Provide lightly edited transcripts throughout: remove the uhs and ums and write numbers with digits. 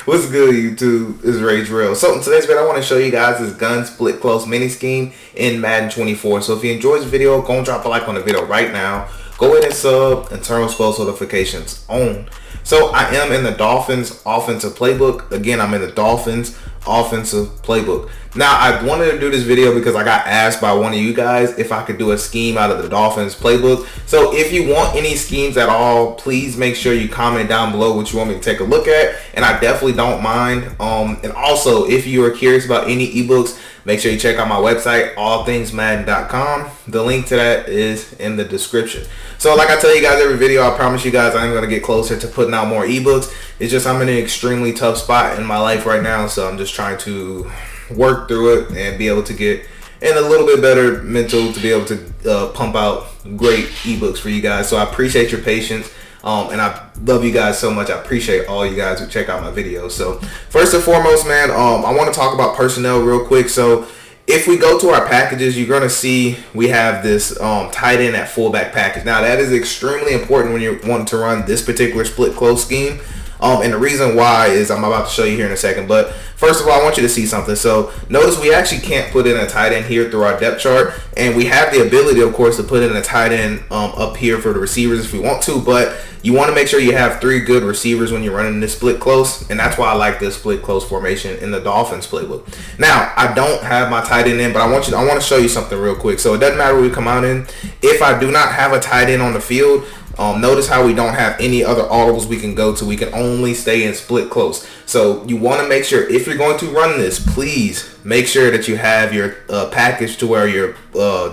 What's good, YouTube? It's Rage Real. So in today's video, I want to show you guys this gun split close mini scheme in Madden 24. So if you enjoyed this video, go and drop a like on the video right now. Go ahead and sub and turn on post notifications on. So I am in the Dolphins offensive playbook. Again, I'm in the Dolphins offensive playbook. Now, I wanted to do this video because I got asked by one of you guys if I could do a scheme out of the Dolphins playbook. So if you want any schemes at all, please make sure you comment down below what you want me to take a look at, and I definitely don't mind. And also, if you are curious about any ebooks, make sure you check out my website, allthingsmadden.com. The link to that is in the description. So like I tell you guys every video, I promise you guys I'm going to get closer to putting out more ebooks. It's just I'm in an extremely tough spot in my life right now, so I'm just trying to work through it and be able to get in a little bit better mental to be able to pump out great ebooks for you guys. So I appreciate your patience. And I love you guys so much. I appreciate all you guys who check out my videos. So first and foremost, man, I want to talk about personnel real quick. So if we go to our packages, you're going to see we have this tight end at fullback package. Now that is extremely important when you're wanting to run this particular split close scheme. And the reason why is I'm about to show you here in a second. But first of all, I want you to see something. So notice we actually can't put in a tight end here through our depth chart. And we have the ability, of course, to put in a tight end up here for the receivers if we want to. But you want to make sure you have 3 good receivers when you're running this split close. And that's why I like this split close formation in the Dolphins playbook. Now, I don't have my tight end in, but I want to show you something real quick. So it doesn't matter what we come out in. If I do not have a tight end on the field, notice how we don't have any other audibles we can go to. We can only stay in split close. So you want to make sure if you're going to run this, please make sure that you have your package to where your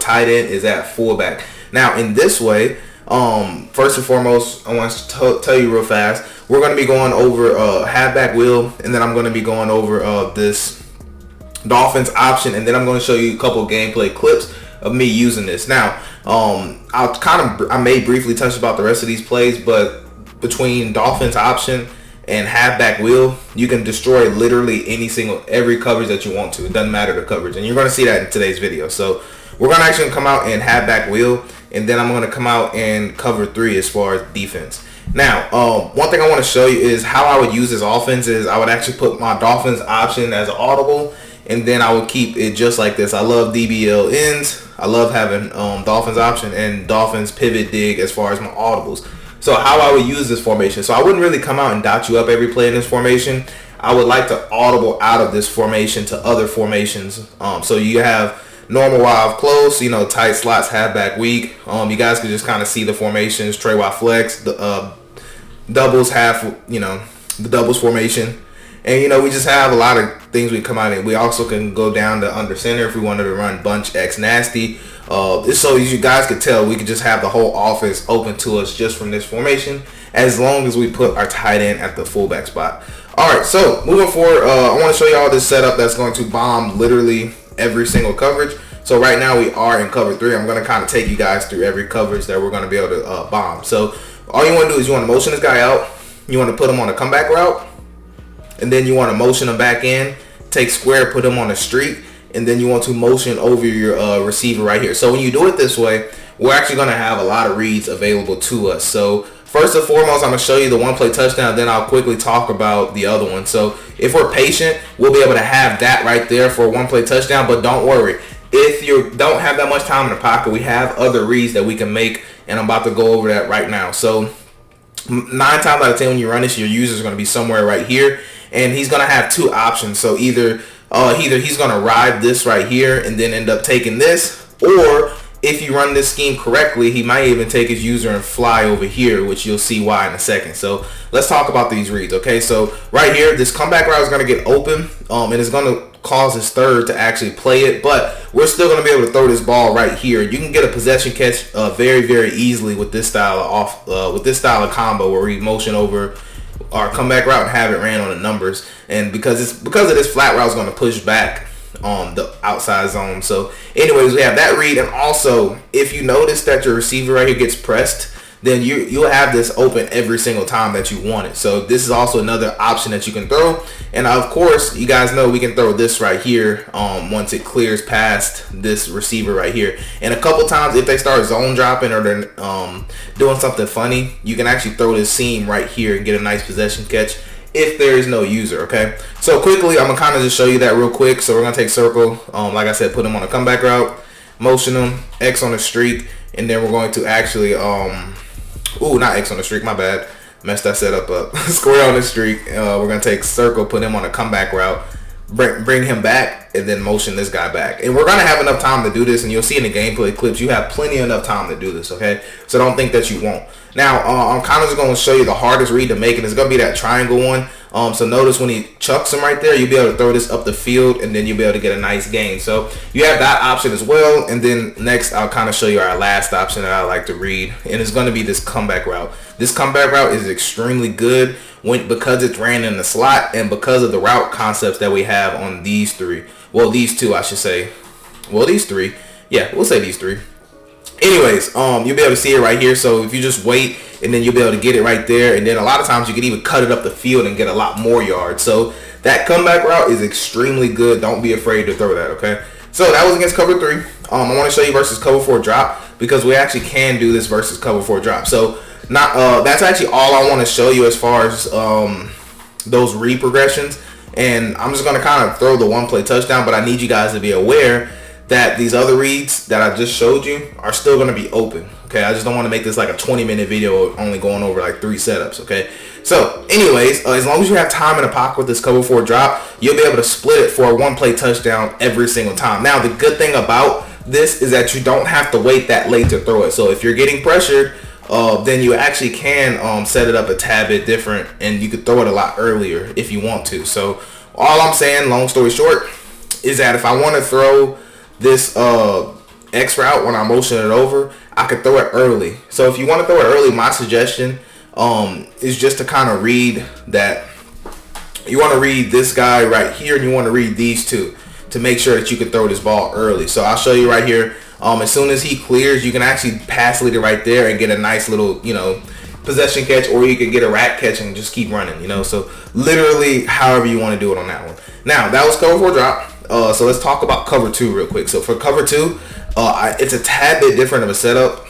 tight end is at fullback. Now in this way, first and foremost, I want to tell you real fast, we're going to be going over halfback wheel, and then I'm going to be going over this Dolphins option, and then I'm going to show you a couple gameplay clips of me using this. Now, I may briefly touch about the rest of these plays, but between Dolphins option and halfback wheel, you can destroy literally every coverage that you want to. It doesn't matter the coverage, and you're going to see that in today's video. So we're going to actually come out in halfback wheel, and then I'm going to come out in cover 3 as far as defense. Now, one thing I want to show you is how I would use this offense is I would actually put my Dolphins option as an audible, and then I would keep it just like this. I love DBL ends. I love having Dolphins option and Dolphins pivot dig as far as my audibles. So how I would use this formation. So I wouldn't really come out and dot you up every play in this formation. I would like to audible out of this formation to other formations. So you have normal wild close, tight slots, halfback weak. You guys can just kind of see the formations. Trey wide flex, the doubles the doubles formation. And we just have a lot of things we come out in. We also can go down to under center if we wanted to run bunch X nasty. So as you guys could tell, we could just have the whole offense open to us just from this formation, as long as we put our tight end at the fullback spot. Alright, so moving forward, I want to show you all this setup that's going to bomb literally every single coverage. So right now we are in cover 3. I'm going to kind of take you guys through every coverage that we're going to be able to bomb. So all you want to do is you want to motion this guy out. You want to put him on a comeback route. And then you want to motion him back in, take square, put him on a streak, and then you want to motion over your receiver right here. So when you do it this way, we're actually going to have a lot of reads available to us. So first and foremost, I'm going to show you the one play touchdown, then I'll quickly talk about the other one. So if we're patient, we'll be able to have that right there for a one play touchdown, but don't worry. If you don't have that much time in the pocket, we have other reads that we can make, and I'm about to go over that right now. So 9 times out of 10 when you run this, your user is going to be somewhere right here. And he's going to have 2 options. So either he's going to ride this right here and then end up taking this, or if you run this scheme correctly, he might even take his user and fly over here, which you'll see why in a second. So let's talk about these reads, okay? So right here, this comeback route is going to get open, and it's going to cause his third to actually play it, but we're still going to be able to throw this ball right here. You can get a possession catch very, very easily with this style of combo where we motion over our comeback route and have it ran on the numbers, and because of this flat route is going to push back on the outside zone. So anyways, we have that read, and also if you notice that your receiver right here gets pressed, then you'll have this open every single time that you want it. So this is also another option that you can throw. And of course, you guys know we can throw this right here once it clears past this receiver right here. And a couple times if they start zone dropping or they're doing something funny, you can actually throw this seam right here and get a nice possession catch if there is no user. Okay, so quickly I'm gonna kind of just show you that real quick. So we're gonna take circle, like I said, put him on a comeback route, motion him, X on the streak, and then we're going to actually not X on the streak, my bad, messed that setup up. Square on the streak. We're gonna take circle, put him on a comeback route, bring him back, and then motion this guy back. And we're gonna have enough time to do this, and you'll see in the gameplay clips you have plenty enough time to do this. Okay, so don't think that you won't. Now I'm kind of just gonna show you the hardest read to make, and it's gonna be that triangle one. So notice when he chucks him right there, you'll be able to throw this up the field, and then you'll be able to get a nice gain. So you have that option as well. And then next, I'll kind of show you our last option that I like to read, and it's going to be this comeback route. This comeback route is extremely good because it's ran in the slot and because of the route concepts that we have on these three. Well, these two, I should say. Well, these three. Yeah, we'll say these three. Anyways, you'll be able to see it right here. So if you just wait, and then you'll be able to get it right there. And then a lot of times you can even cut it up the field and get a lot more yards. So that comeback route is extremely good. Don't be afraid to throw that, okay? So that was against cover 3. I want to show you versus cover 4 drop, because we actually can do this versus cover 4 drop. So that's actually all I want to show you as far as those read progressions. And I'm just going to kind of throw the one play touchdown, but I need you guys to be aware that these other reads that I just showed you are still going to be open. Okay, I just don't want to make this like a 20-minute video only going over like 3 setups. Okay, so anyways, as long as you have time in the pocket with this cover 4 drop, you'll be able to split it for a one play touchdown every single time. Now, the good thing about this is that you don't have to wait that late to throw it. So if you're getting pressured, then you actually can set it up a tad bit different, and you could throw it a lot earlier if you want to. So all I'm saying, long story short, is that if I want to throw this X route when I motion it over, I could throw it early. So if you want to throw it early, my suggestion is just to kind of read that. You want to read this guy right here, and you want to read these two to make sure that you can throw this ball early. So I'll show you right here. As soon as he clears, you can actually pass lead it right there and get a nice little, possession catch, or you can get a rack catch and just keep running, So literally however you want to do it on that one. Now, that was cover 4 drop. So let's talk about cover 2 real quick. So for cover 2, it's a tad bit different of a setup.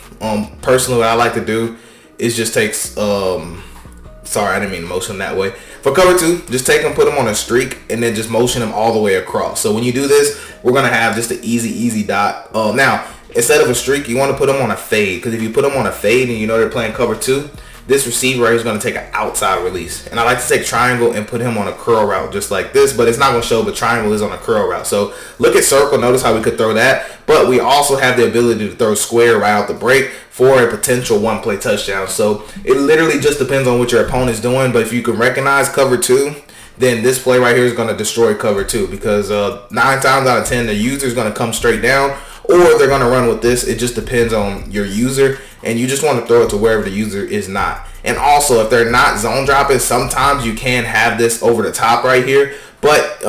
Personally, what I like to do is just take, sorry, I didn't mean to motion that way. For cover 2, just take him, put him on a streak, and then just motion him all the way across. So when you do this, we're going to have just an easy dot. Now, instead of a streak, you want to put him on a fade, because if you put him on a fade and they're playing cover 2, this receiver right here is going to take an outside release. And I like to take triangle and put him on a curl route just like this, but it's not going to show, but triangle is on a curl route. So look at circle, notice how we could throw that, but we also have the ability to throw square right out the break for a potential one play touchdown. So it literally just depends on what your opponent's doing, but if you can recognize cover 2, then this play right here is going to destroy cover 2, because 9 times out of 10 the user is going to come straight down, or they're going to run with this. It just depends on your user, and you just want to throw it to wherever the user is not. And also, if they're not zone dropping, sometimes you can have this over the top right here, but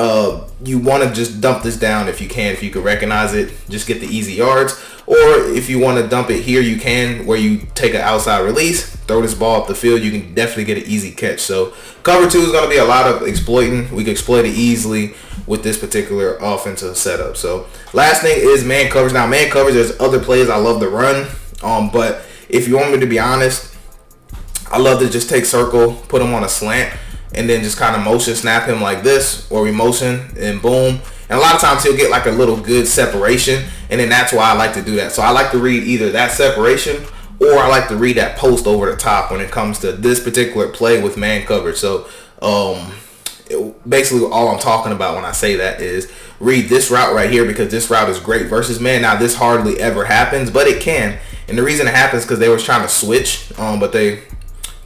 you want to just dump this down if you can. If you can recognize it, just get the easy yards. Or if you want to dump it here, you can, where you take an outside release, throw this ball up the field, you can definitely get an easy catch. So cover 2 is going to be a lot of exploiting. We can exploit it easily with this particular offensive setup. So last thing is man coverage. Now, man coverage, there's other plays I love to run, but if you want me to be honest, I love to just take circle, put him on a slant, and then just kind of motion snap him like this, or we motion and boom. And a lot of times he'll get like a little good separation, and then that's why I like to do that. So I like to read either that separation, or I like to read that post over the top when it comes to this particular play with man coverage. So basically all I'm talking about when I say that is read this route right here, because this route is great versus man. Now, this hardly ever happens, but it can. And the reason it happens is because they were trying to switch, but they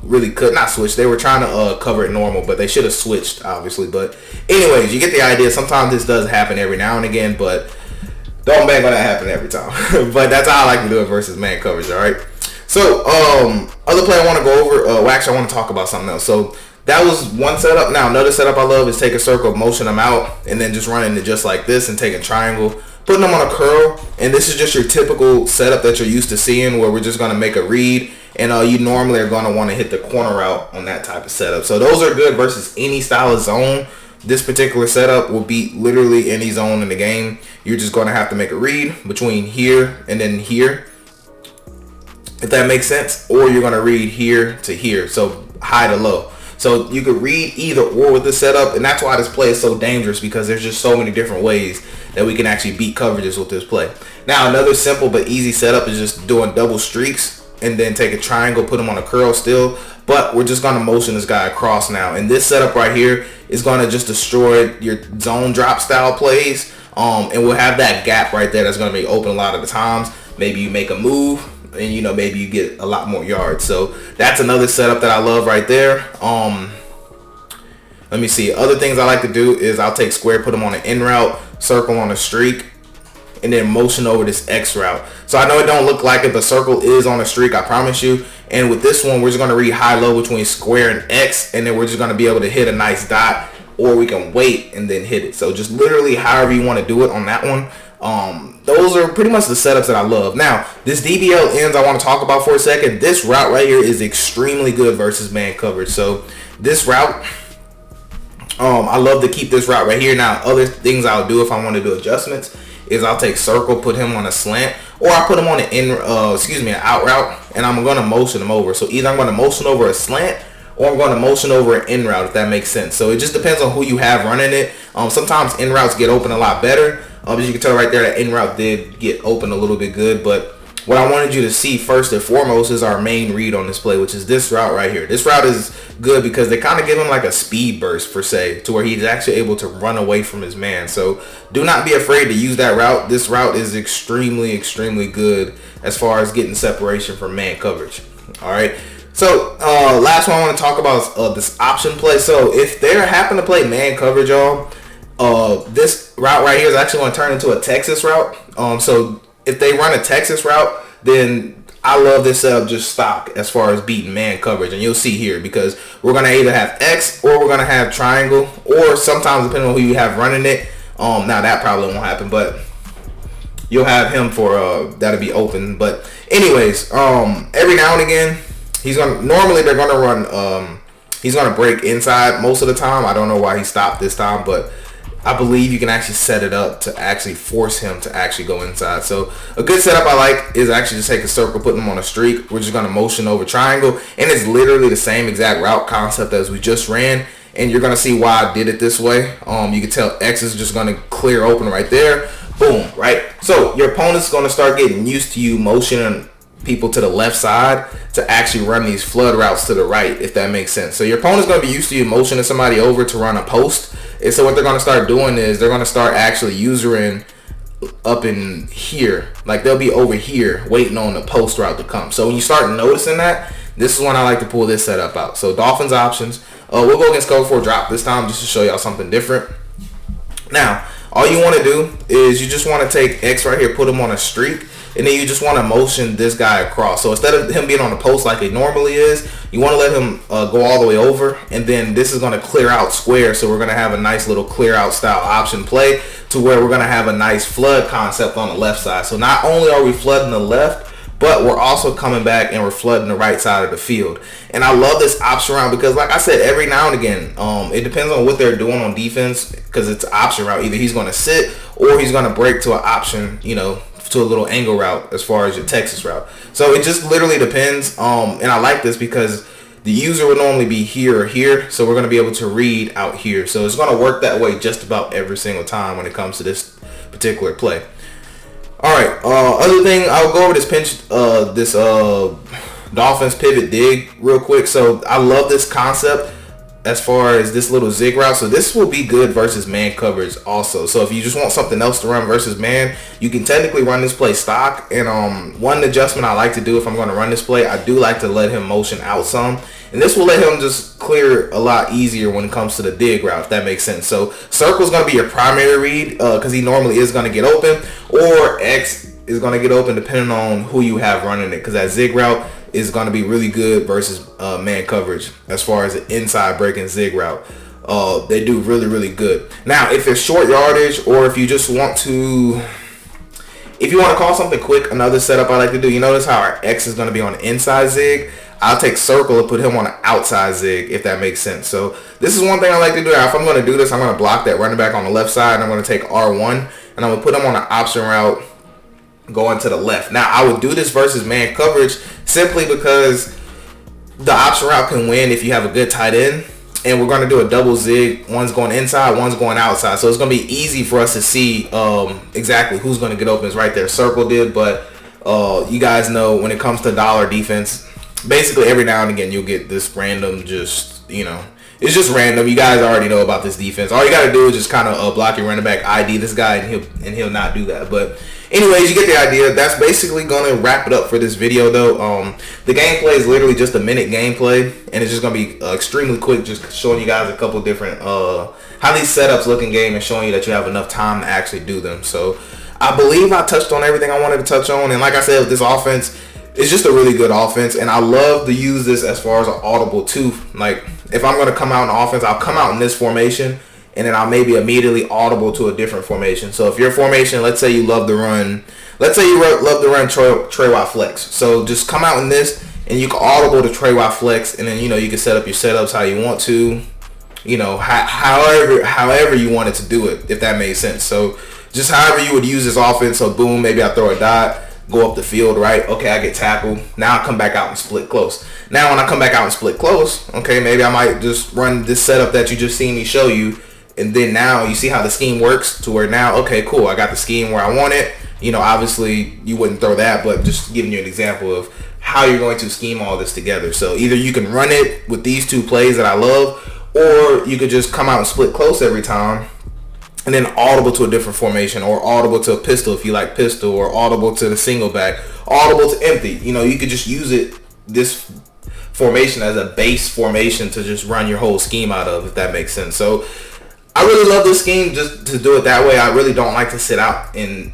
really could not switch. They were trying to cover it normal, but they should have switched, obviously. But anyways, you get the idea. Sometimes this does happen every now and again, but don't bank on that happening every time. But that's how I like to do it versus man coverage. All right. So other play I want to go over. Well, actually, I want to talk about something else. So that was one setup. Now, another setup I love is take a circle, motion them out, and then just running it just like this, and take a triangle, putting them on a curl. And this is just your typical setup that you're used to seeing, where we're just going to make a read, and you normally are going to want to hit the corner route on that type of setup. So those are good versus any style of zone. This particular setup will beat literally any zone in the game. You're just going to have to make a read between here and then here, if that makes sense, or you're going to read here to here, so high to low. So you could read either or with this setup, and that's why this play is so dangerous, because there's just so many different ways that we can actually beat coverages with this play. Now, another simple but easy setup is just doing double streaks and then take a triangle, put him on a curl still. But we're just going to motion this guy across now. And this setup right here is going to just destroy your zone drop style plays. And we'll have that gap right there that's going to be open a lot of the times. Maybe you make a move and, you know, maybe you get a lot more yards. So that's another setup that I love right there. Let me see. Other things I like to do is I'll take square, put them on an in route, circle on a streak, and then motion over this X route. So I know it don't look like it, but circle is on a streak, I promise you. And with this one, we're just going to read high-low between square and X, and then we're just going to be able to hit a nice dot, or we can wait and then hit it. So just literally however you want to do it on that one. Those are pretty much the setups that I love. Now, this DBL ends I want to talk about for a second. This route right here is extremely good versus man coverage. So this route, I love to keep this route right here. Now, other things I'll do if I want to do adjustments is I'll take circle, put him on a slant, or I put him on an out route, and I'm going to motion him over. So either I'm going to motion over a slant, or I'm going to motion over an in route, if that makes sense. So it just depends on who you have running it. Sometimes in routes get open a lot better. As you can tell right there, that in route did get open a little bit good. But what I wanted you to see first and foremost is our main read on this play, which is this route right here. This route is good because they kind of give him like a speed burst per se, to where he's actually able to run away from his man. So do not be afraid to use that route. This route is extremely, extremely good as far as getting separation from man coverage. All right. So last one I want to talk about is this option play. So if they happen to play man coverage, y'all, this route right here is actually going to turn into a Texas route. So if they run a Texas route, then I love this setup just stock as far as beating man coverage. And you'll see here, because we're going to either have X or we're going to have triangle, or sometimes depending on who you have running it. Now that probably won't happen, but you'll have him for that'll be open. But anyways, every now and again, normally they're going to run, he's going to break inside most of the time. I don't know why he stopped this time, but I believe you can actually set it up to actually force him to actually go inside. So a good setup I like is actually just take a circle, put him on a streak. We're just going to motion over triangle, and it's literally the same exact route concept as we just ran. And you're going to see why I did it this way. You can tell X is just going to clear open right there. Boom, right? So your opponent's going to start getting used to you motioning people to the left side to actually run these flood routes to the right, if that makes sense. So your opponent's going to be used to you motioning somebody over to run a post. And so what they're going to start doing is they're going to start actually usering up in here. Like they'll be over here waiting on the post route to come. So when you start noticing that, this is when I like to pull this setup out. So Dolphins options. We'll go against cover 4 drop this time just to show y'all something different. Now, all you want to do is you just want to take X right here, put him on a streak, and then you just want to motion this guy across. So instead of him being on the post like it normally is, you want to let him go all the way over, and then this is going to clear out square. So we're going to have a nice little clear out style option play to where we're going to have a nice flood concept on the left side. So not only are we flooding the left, but we're also coming back and we're flooding the right side of the field. And I love this option route because, like I said, every now and again, it depends on what they're doing on defense, because it's an option route. Either he's going to sit or he's going to break to an option, you know, to a little angle route as far as your Texas route. So it just literally depends. And I like this because the user would normally be here or here. So we're going to be able to read out here. So it's going to work that way just about every single time when it comes to this particular play. All right. Other thing, I'll go over this Dolphins pivot dig real quick. So I love this concept as far as this little zig route. So this will be good versus man coverage also. So if you just want something else to run versus man, you can technically run this play stock. And one adjustment I like to do if I'm going to run this play, I do like to let him motion out some. And this will let him just clear a lot easier when it comes to the dig route, if that makes sense. So circle is going to be your primary read because he normally is going to get open, or X is going to get open depending on who you have running it, because that zig route is going to be really good versus man coverage as far as the inside breaking zig route. They do really, really good. Now, if it's short yardage, or if you just want to, if you want to call something quick, another setup I like to do, you notice how our X is going to be on the inside zig. I'll take circle and put him on an outside zig, if that makes sense. So this is one thing I like to do. Now, if I'm going to do this, I'm going to block that running back on the left side, and I'm going to take R1, and I'm going to put him on an option route going to the left. Now, I would do this versus man coverage simply because the option route can win if you have a good tight end. And we're going to do a double zig. One's going inside, one's going outside. So it's going to be easy for us to see exactly who's going to get open. It's right there circled it. But you guys know when it comes to dollar defense, basically every now and again you'll get this random just, you know, it's just random. You guys already know about this defense. All you got to do is just kind of block your running back, ID this guy, and he'll not do that. But anyways, you get the idea. That's basically going to wrap it up for this video, though. The gameplay is literally just a minute gameplay, and it's just going to be extremely quick, just showing you guys a couple different how these setups look in game and showing you that you have enough time to actually do them. So I believe I touched on everything I wanted to touch on, and like I said, with this offense, it's just a really good offense, and I love to use this as far as an audible too. Like, if I'm going to come out in offense, I'll come out in this formation, and then I'll maybe immediately audible to a different formation. So if your formation, let's say you love to run, Trey Watt flex. So just come out in this, and you can audible to Trey Watt flex, and then, you know, you can set up your setups how you want to, you know, however you wanted to do it, if that makes sense. So just however you would use this offense. So boom, maybe I throw a dot, go up the field, right? Okay, I get tackled. Now I come back out and split close. Now when I come back out and split close, okay, maybe I might just run this setup that you just seen me show you. And then now you see how the scheme works to where now, okay, cool, I got the scheme where I want it. You know, obviously you wouldn't throw that, but just giving you an example of how you're going to scheme all this together. So either you can run it with these two plays that I love, or you could just come out and split close every time, and then audible to a different formation, or audible to a pistol if you like pistol, or audible to the single back, audible to empty. You know, you could just use it, this formation, as a base formation to just run your whole scheme out of, if that makes sense. So I really love this scheme just to do it that way. I really don't like to sit out and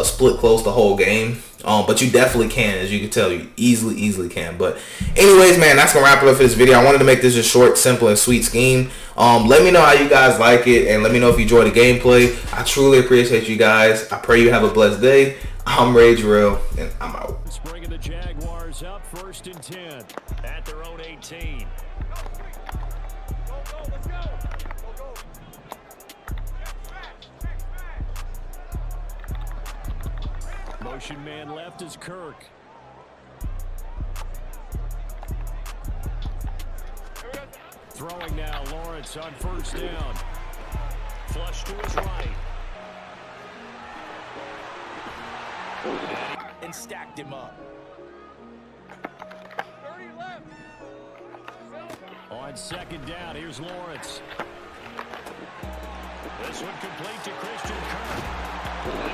split close the whole game. But you definitely can, as you can tell, you easily can. But anyways, man, that's gonna wrap it up for this video. I wanted to make this a short, simple, and sweet scheme. Let me know how you guys like it, and let me know if you enjoy the gameplay. I truly appreciate you guys. I pray you have a blessed day. I'm Ray Jarrell, and I'm out. Bringing the Jaguars up 1st and 10 at their own 18. Let's go. Motion man left is Kirk. Throwing now, Lawrence on 1st down. Flush to his right. And stacked him up. 30 left. On 2nd down, here's Lawrence. This one complete to Christian Kirk.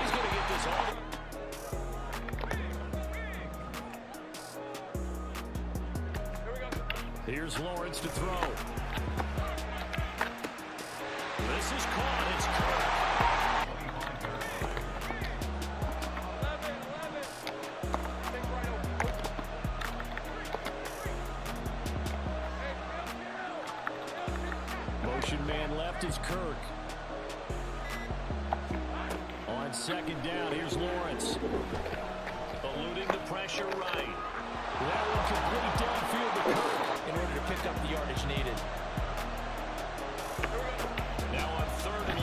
He's going to get this all. Here's Lawrence to throw. This is caught. It's Kirk. 11. Motion man left is Kirk. On 2nd down, here's Lawrence. Eluding the pressure right. That one complete downfield to Kirk. In order to pick up the yardage needed. Now on 3rd and